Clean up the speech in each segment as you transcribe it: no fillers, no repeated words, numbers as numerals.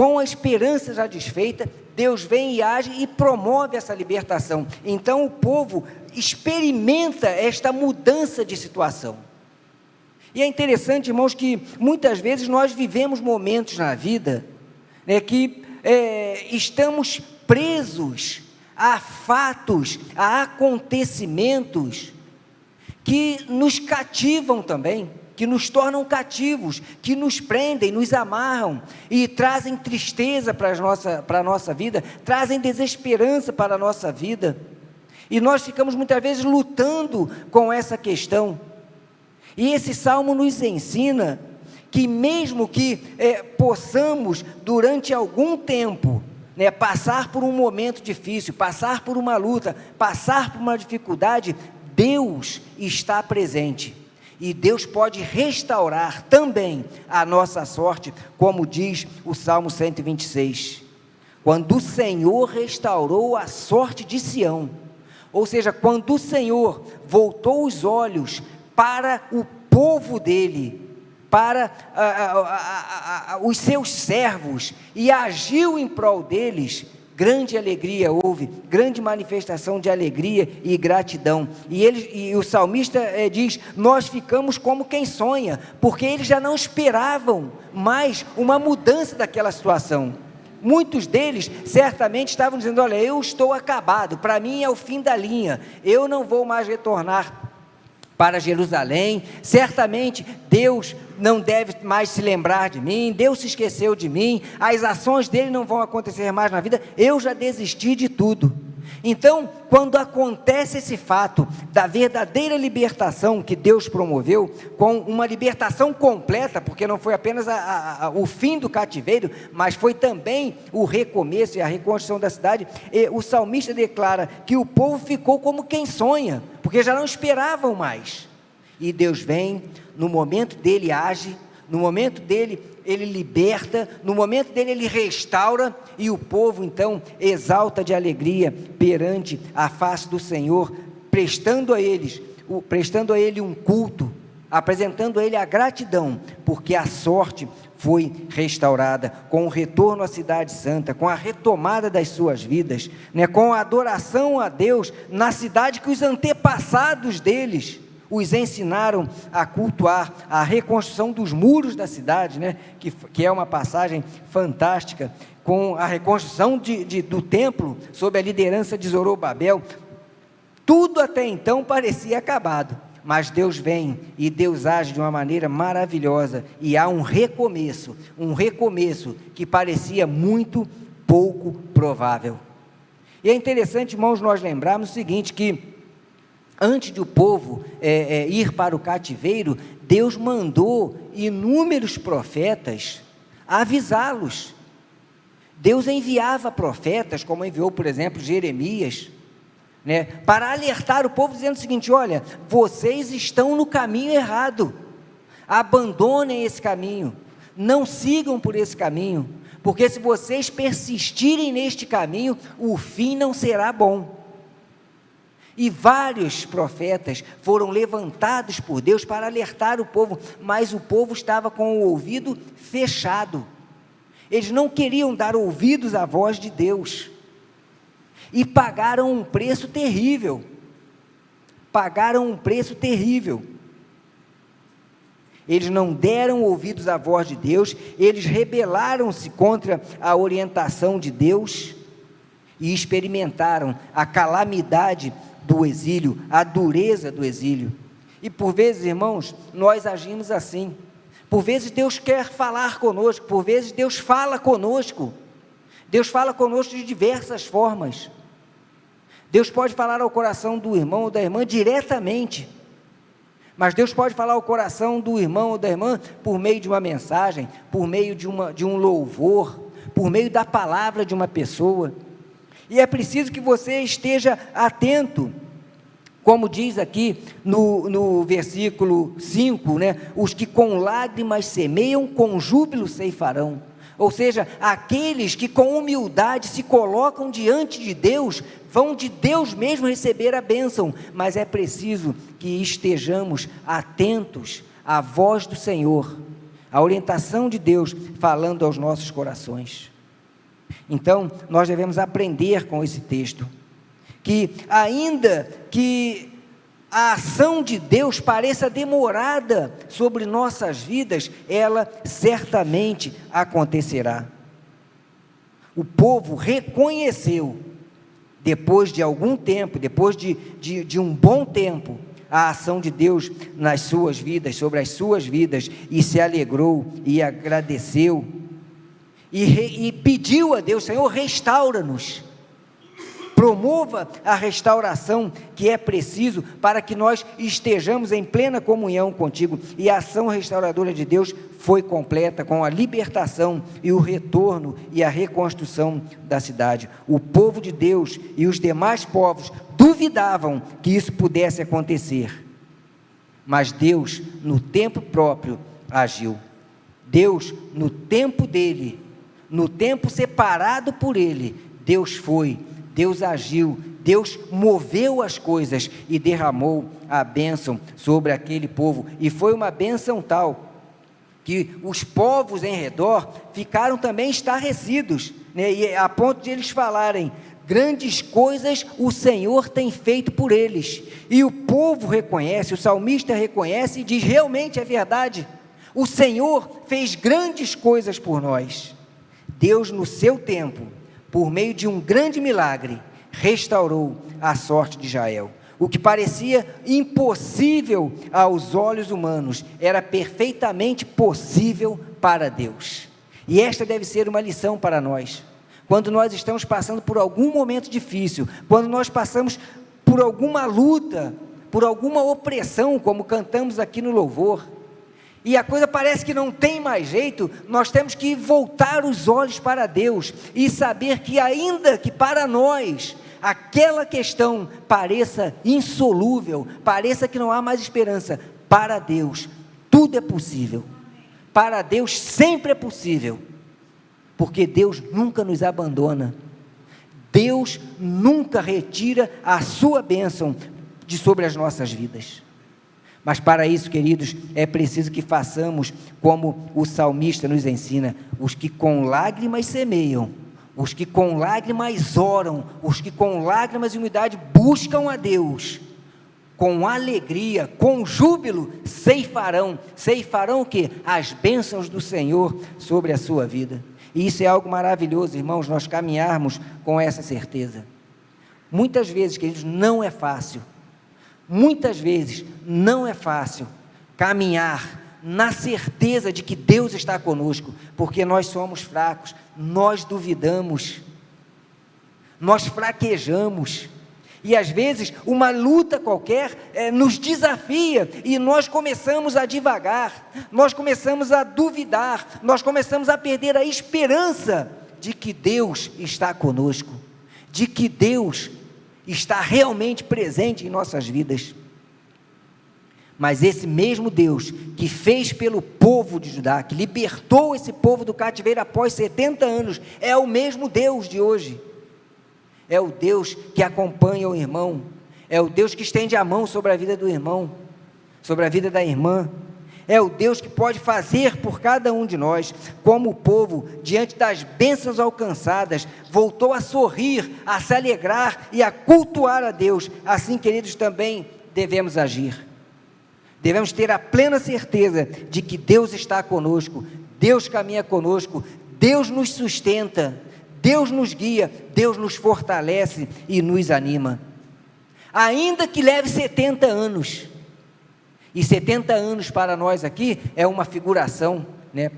com a esperança já desfeita, Deus vem e age e promove essa libertação. Então o povo experimenta esta mudança de situação. E é interessante, irmãos, que muitas vezes nós vivemos momentos na vida, né, que estamos presos a fatos, a acontecimentos que nos cativam também, que nos tornam cativos, que nos prendem, nos amarram e trazem tristeza para a nossa vida, trazem desesperança para a nossa vida. E nós ficamos muitas vezes lutando com essa questão. E esse salmo nos ensina que mesmo que possamos durante algum tempo, né, passar por um momento difícil, passar por uma luta, passar por uma dificuldade, Deus está presente. E Deus pode restaurar também a nossa sorte, como diz o Salmo 126. Quando o Senhor restaurou a sorte de Sião, ou seja, quando o Senhor voltou os olhos para o povo dele, para os seus servos, e agiu em prol deles, grande alegria houve, grande manifestação de alegria e gratidão. E o salmista diz: nós ficamos como quem sonha, porque eles já não esperavam mais uma mudança daquela situação. Muitos deles certamente estavam dizendo: olha, eu estou acabado, para mim é o fim da linha, eu não vou mais retornar para Jerusalém, certamente Deus não deve mais se lembrar de mim, Deus se esqueceu de mim, as ações dele não vão acontecer mais na vida, eu já desisti de tudo. Então, quando acontece esse fato da verdadeira libertação que Deus promoveu, com uma libertação completa, porque não foi apenas o fim do cativeiro, mas foi também o recomeço e a reconstrução da cidade, o salmista declara que o povo ficou como quem sonha, porque já não esperavam mais. E Deus vem, no momento dele age, no momento dele ele liberta, no momento dele ele restaura, e o povo então exalta de alegria perante a face do Senhor, prestando a ele um culto, apresentando a ele a gratidão, porque a sorte foi restaurada, com o retorno à cidade santa, com a retomada das suas vidas, né, com a adoração a Deus na cidade que os antepassados deles os ensinaram a cultuar, a reconstrução dos muros da cidade, né, que é uma passagem fantástica, com a reconstrução do templo, sob a liderança de Zorobabel. Tudo até então parecia acabado, mas Deus vem e Deus age de uma maneira maravilhosa, e há um recomeço que parecia muito pouco provável. E é interessante, irmãos, nós lembrarmos o seguinte, que antes de o povo ir para o cativeiro, Deus mandou inúmeros profetas avisá-los. Deus enviava profetas, como enviou, por exemplo, Jeremias, né, para alertar o povo, dizendo o seguinte: olha, vocês estão no caminho errado, abandonem esse caminho, não sigam por esse caminho, porque se vocês persistirem neste caminho, o fim não será bom. E vários profetas foram levantados por Deus para alertar o povo, mas o povo estava com o ouvido fechado, eles não queriam dar ouvidos à voz de Deus, e pagaram um preço terrível, eles não deram ouvidos à voz de Deus, eles rebelaram-se contra a orientação de Deus, e experimentaram a calamidade do exílio, a dureza do exílio. E por vezes, irmãos, nós agimos assim. Por vezes Deus quer falar conosco, por vezes Deus fala conosco. Deus fala conosco de diversas formas. Deus pode falar ao coração do irmão ou da irmã diretamente, mas Deus pode falar ao coração do irmão ou da irmã por meio de uma mensagem, por meio de um louvor, por meio da palavra de uma pessoa. E é preciso que você esteja atento, como diz aqui no versículo 5, né? Os que com lágrimas semeiam, com júbilo ceifarão. Ou seja, aqueles que com humildade se colocam diante de Deus, vão de Deus mesmo receber a bênção, mas é preciso que estejamos atentos à voz do Senhor, a orientação de Deus falando aos nossos corações. Então, nós devemos aprender com esse texto, que ainda que a ação de Deus pareça demorada sobre nossas vidas, ela certamente acontecerá. O povo reconheceu, depois de algum tempo, depois de um bom tempo, a ação de Deus nas suas vidas, sobre as suas vidas, e se alegrou e agradeceu, e pediu a Deus: Senhor, restaura-nos, promova a restauração que é preciso para que nós estejamos em plena comunhão contigo. E a ação restauradora de Deus foi completa com a libertação e o retorno e a reconstrução da cidade. O povo de Deus e os demais povos duvidavam que isso pudesse acontecer, mas Deus, no tempo próprio, agiu. Deus, no tempo dele, no tempo separado por ele, Deus foi, Deus agiu, Deus moveu as coisas e derramou a bênção sobre aquele povo, e foi uma bênção tal, que os povos em redor ficaram também estarrecidos, né? E a ponto de eles falarem: grandes coisas o Senhor tem feito por eles. E o povo reconhece, o salmista reconhece e diz: realmente é verdade, o Senhor fez grandes coisas por nós. Deus, no seu tempo, por meio de um grande milagre, restaurou a sorte de Israel. O que parecia impossível aos olhos humanos, era perfeitamente possível para Deus. E esta deve ser uma lição para nós. Quando nós estamos passando por algum momento difícil, quando nós passamos por alguma luta, por alguma opressão, como cantamos aqui no louvor, e a coisa parece que não tem mais jeito, nós temos que voltar os olhos para Deus, e saber que ainda que para nós, aquela questão pareça insolúvel, pareça que não há mais esperança, para Deus, tudo é possível. Para Deus sempre é possível, porque Deus nunca nos abandona, Deus nunca retira a sua bênção de sobre as nossas vidas. Mas para isso, queridos, é preciso que façamos como o salmista nos ensina: os que com lágrimas semeiam, os que com lágrimas oram, os que com lágrimas e humildade buscam a Deus, com alegria, com júbilo, ceifarão o quê? As bênçãos do Senhor sobre a sua vida. E isso é algo maravilhoso, irmãos, nós caminharmos com essa certeza. Muitas vezes, queridos, não é fácil, muitas vezes não é fácil caminhar na certeza de que Deus está conosco, porque nós somos fracos, nós duvidamos, nós fraquejamos, e às vezes uma luta qualquer nos desafia, e nós começamos a divagar, nós começamos a duvidar, nós começamos a perder a esperança de que Deus está conosco, de que Deus está realmente presente em nossas vidas. Mas esse mesmo Deus que fez pelo povo de Judá, que libertou esse povo do cativeiro após 70 anos, é o mesmo Deus de hoje. É o Deus que acompanha o irmão, é o Deus que estende a mão sobre a vida do irmão, sobre a vida da irmã, é o Deus que pode fazer por cada um de nós, como o povo, diante das bênçãos alcançadas, voltou a sorrir, a se alegrar e a cultuar a Deus. Assim, queridos, também devemos agir. Devemos ter a plena certeza de que Deus está conosco, Deus caminha conosco, Deus nos sustenta, Deus nos guia, Deus nos fortalece e nos anima. Ainda que leve 70 anos, e 70 anos para nós aqui é uma figuração, né?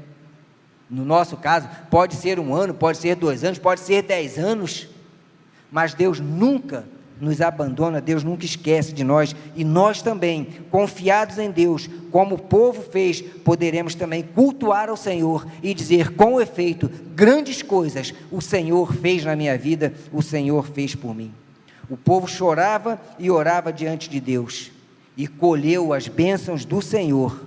No nosso caso, pode ser 1 ano, pode ser 2 anos, pode ser 10 anos, mas Deus nunca nos abandona, Deus nunca esquece de nós, e nós também, confiados em Deus, como o povo fez, poderemos também cultuar ao Senhor e dizer com efeito: grandes coisas o Senhor fez na minha vida, o Senhor fez por mim. O povo chorava e orava diante de Deus, e colheu as bênçãos do Senhor.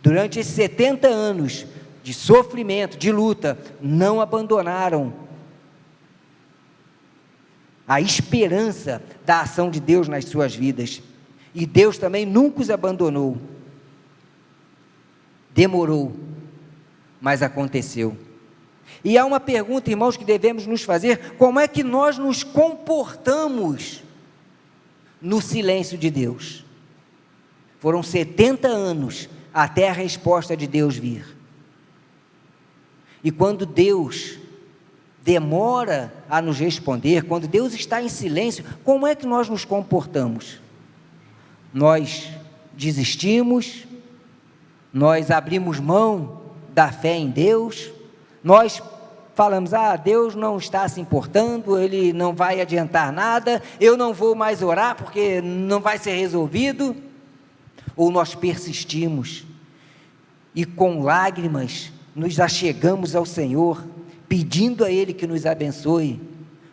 Durante esses 70 anos de sofrimento, de luta, não abandonaram a esperança da ação de Deus nas suas vidas, e Deus também nunca os abandonou. Demorou, mas aconteceu. E há uma pergunta, irmãos, que devemos nos fazer: como é que nós nos comportamos no silêncio de Deus? Foram 70 anos até a resposta de Deus vir. E quando Deus demora a nos responder, quando Deus está em silêncio, como é que nós nos comportamos? Nós desistimos, nós abrimos mão da fé em Deus, nós falamos: Deus não está se importando, Ele não vai adiantar nada, eu não vou mais orar porque não vai ser resolvido. Ou nós persistimos e com lágrimas nos achegamos ao Senhor, pedindo a Ele que nos abençoe,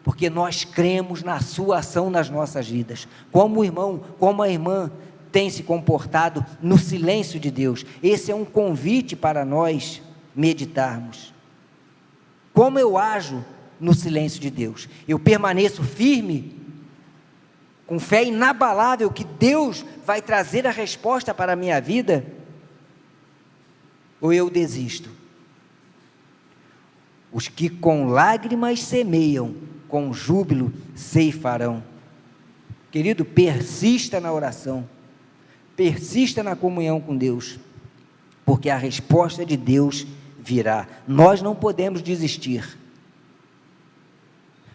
porque nós cremos na sua ação nas nossas vidas. Como o irmão, como a irmã tem se comportado no silêncio de Deus? Esse é um convite para nós meditarmos. Como eu ajo no silêncio de Deus? Eu permaneço firme, com fé inabalável que Deus vai trazer a resposta para a minha vida? Ou eu desisto? Os que com lágrimas semeiam, com júbilo ceifarão. Querido, persista na oração, persista na comunhão com Deus, porque a resposta de Deus virá. Nós não podemos desistir,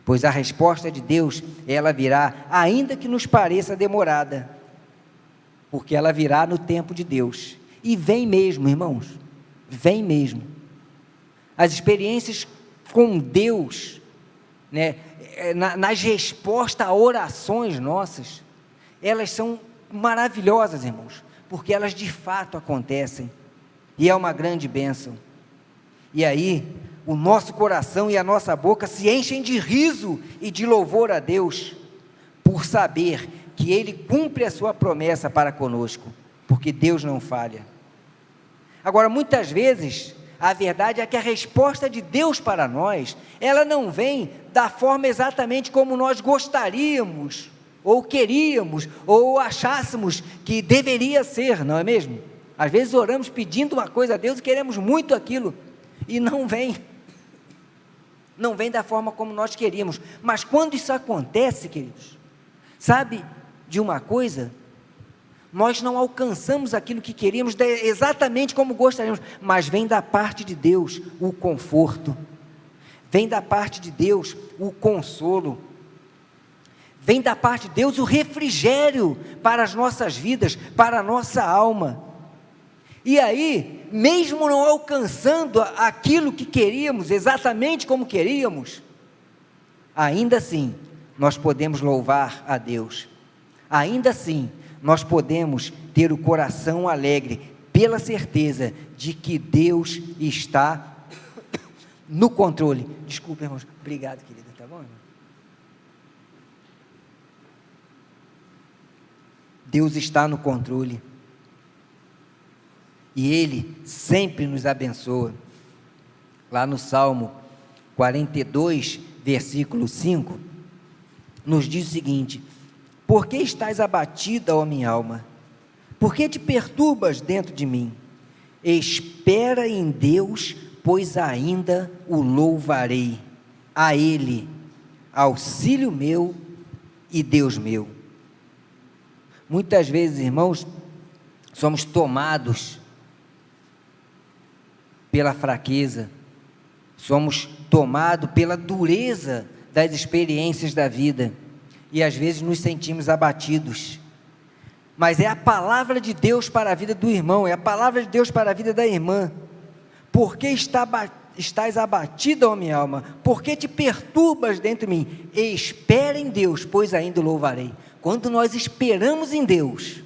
pois a resposta de Deus, ela virá, ainda que nos pareça demorada, porque ela virá no tempo de Deus, e vem mesmo, irmãos, vem mesmo. As experiências com Deus, né, nas respostas a orações nossas, elas são maravilhosas, irmãos, porque elas de fato acontecem, e é uma grande bênção. E aí, o nosso coração e a nossa boca se enchem de riso e de louvor a Deus, por saber que Ele cumpre a sua promessa para conosco, porque Deus não falha. Agora, muitas vezes, a verdade é que a resposta de Deus para nós, ela não vem da forma exatamente como nós gostaríamos, ou queríamos, ou achássemos que deveria ser, não é mesmo? Às vezes oramos pedindo uma coisa a Deus e queremos muito aquilo, e não vem da forma como nós queríamos. Mas quando isso acontece, queridos, sabe de uma coisa? Nós não alcançamos aquilo que queríamos exatamente como gostaríamos, mas vem da parte de Deus o conforto, vem da parte de Deus o consolo, vem da parte de Deus o refrigério para as nossas vidas, para a nossa alma. E aí, mesmo não alcançando aquilo que queríamos, exatamente como queríamos, ainda assim, nós podemos louvar a Deus, ainda assim, nós podemos ter o coração alegre, pela certeza de que Deus está no controle. Desculpa, irmãos, obrigado, querida, tá bom, irmão? Deus está no controle, e Ele sempre nos abençoa. Lá no Salmo 42, versículo 5, nos diz o seguinte: por que estás abatida, ó minha alma? Por que te perturbas dentro de mim? Espera em Deus, pois ainda o louvarei, a Ele, auxílio meu e Deus meu. Muitas vezes, irmãos, somos tomados pela fraqueza, somos tomados pela dureza das experiências da vida, e às vezes nos sentimos abatidos, mas é a palavra de Deus para a vida do irmão, é a palavra de Deus para a vida da irmã. Por que estás abatida, ó minha alma? Por que te perturbas dentro de mim? Espera em Deus, pois ainda o louvarei. Quando nós esperamos em Deus,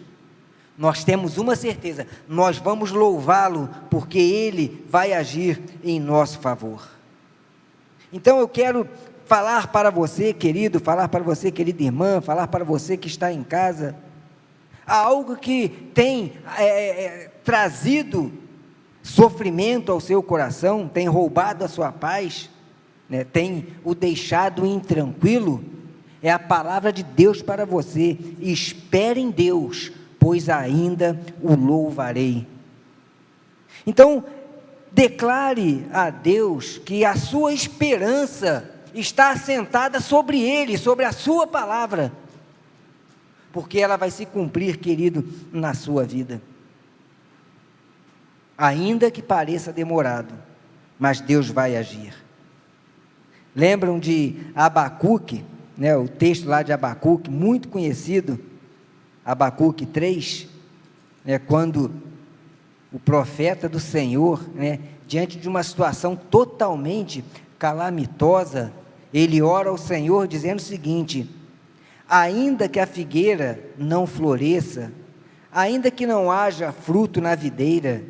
nós temos uma certeza: nós vamos louvá-lo, porque Ele vai agir em nosso favor. Então eu quero falar para você, querido, falar para você, querida irmã, falar para você que está em casa, há algo que tem trazido sofrimento ao seu coração, tem roubado a sua paz, né, tem o deixado intranquilo. É a palavra de Deus para você: espere em Deus, pois ainda o louvarei. Então, declare a Deus que a sua esperança está assentada sobre Ele, sobre a sua palavra, porque ela vai se cumprir, querido, na sua vida. Ainda que pareça demorado, mas Deus vai agir. Lembram de Abacuque, né, o texto lá de Abacuque, muito conhecido, Abacuque 3, né, quando o profeta do Senhor, né, diante de uma situação totalmente calamitosa, ele ora ao Senhor dizendo o seguinte: ainda que a figueira não floresça, ainda que não haja fruto na videira,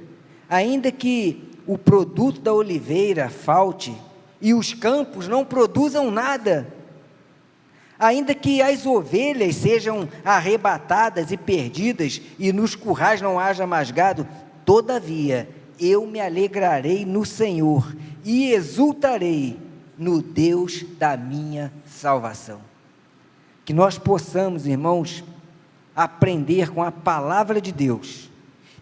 ainda que o produto da oliveira falte, e os campos não produzam nada, ainda que as ovelhas sejam arrebatadas e perdidas, e nos currais não haja mais gado, todavia eu me alegrarei no Senhor, e exultarei no Deus da minha salvação. Que nós possamos, irmãos, aprender com a palavra de Deus,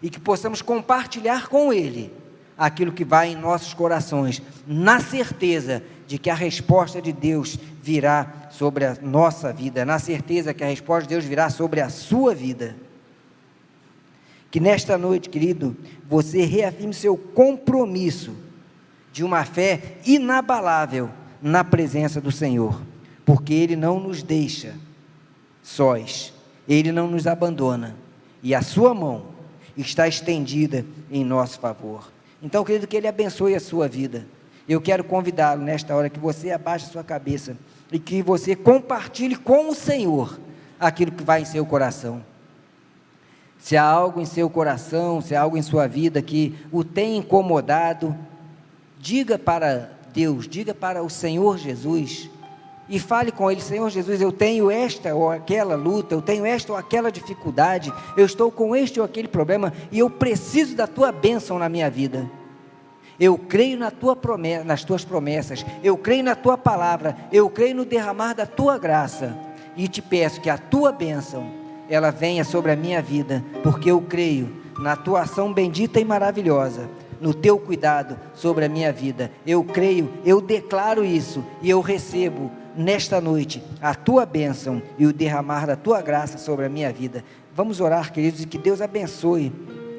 e que possamos compartilhar com Ele aquilo que vai em nossos corações, na certeza de que a resposta de Deus virá sobre a nossa vida, na certeza que a resposta de Deus virá sobre a sua vida. Que nesta noite, querido, você reafirme seu compromisso de uma fé inabalável na presença do Senhor, porque Ele não nos deixa sós, Ele não nos abandona, e a sua mão está estendida em nosso favor. Então, querido, que Ele abençoe a sua vida. Eu quero convidá-lo nesta hora que você abaixe a sua cabeça e que você compartilhe com o Senhor aquilo que vai em seu coração. Se há algo em seu coração, se há algo em sua vida que o tem incomodado, diga para Deus, diga para o Senhor Jesus e fale com Ele: Senhor Jesus, eu tenho esta ou aquela luta, eu tenho esta ou aquela dificuldade, eu estou com este ou aquele problema e eu preciso da Tua bênção na minha vida. Eu creio nas Tuas promessas, eu creio na Tua palavra, eu creio no derramar da Tua graça, e te peço que a Tua bênção, ela venha sobre a minha vida, porque eu creio na Tua ação bendita e maravilhosa, no Teu cuidado sobre a minha vida. Eu creio, eu declaro isso, e eu recebo nesta noite a Tua bênção e o derramar da Tua graça sobre a minha vida. Vamos orar, queridos, e que Deus abençoe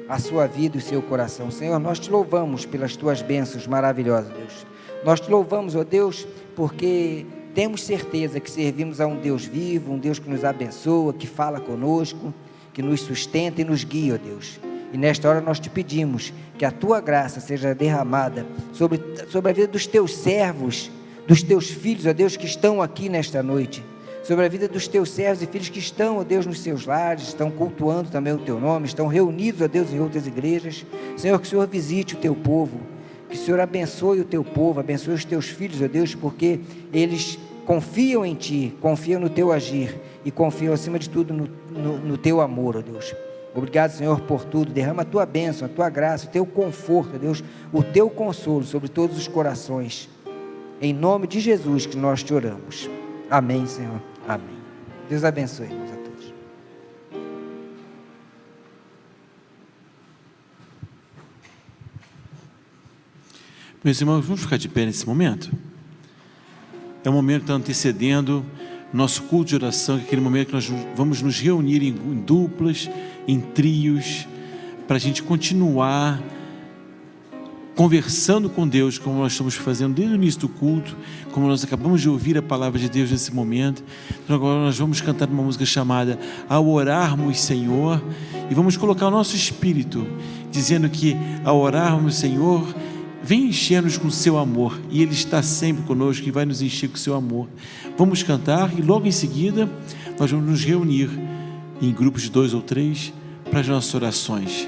a sua vida e o seu coração. Senhor, nós Te louvamos pelas Tuas bênçãos maravilhosas, Deus. Nós Te louvamos, ó Deus, porque temos certeza que servimos a um Deus vivo, um Deus que nos abençoa, que fala conosco, que nos sustenta e nos guia, ó Deus. E nesta hora nós Te pedimos que a Tua graça seja derramada sobre a vida dos Teus servos, dos Teus filhos, ó Deus, que estão aqui nesta noite, sobre a vida dos Teus servos e filhos que estão, ó Deus, nos seus lares, estão cultuando também o Teu nome, estão reunidos, ó Deus, em outras igrejas. Senhor, que o Senhor visite o Teu povo, que o Senhor abençoe o Teu povo, abençoe os Teus filhos, ó Deus, porque eles confiam em Ti, confiam no Teu agir e confiam acima de tudo no Teu amor, ó Deus. Obrigado, Senhor, por tudo. Derrama a Tua bênção, a Tua graça, o Teu conforto, ó Deus, o Teu consolo sobre todos os corações. Em nome de Jesus que nós Te oramos. Amém, Senhor. Amém. Deus abençoe, irmãos, a todos. Meus irmãos, vamos ficar de pé nesse momento? É um momento que está antecedendo nosso culto de oração, que é aquele momento que nós vamos nos reunir em duplas, em trios, para a gente continuar conversando com Deus, como nós estamos fazendo desde o início do culto, como nós acabamos de ouvir a palavra de Deus nesse momento. Então agora nós vamos cantar uma música chamada Ao Orarmos, Senhor, e vamos colocar o nosso espírito, dizendo que ao orarmos, Senhor, vem encher-nos com o Seu amor, e Ele está sempre conosco e vai nos encher com o Seu amor. Vamos cantar e logo em seguida nós vamos nos reunir em grupos de 2 ou 3 para as nossas orações.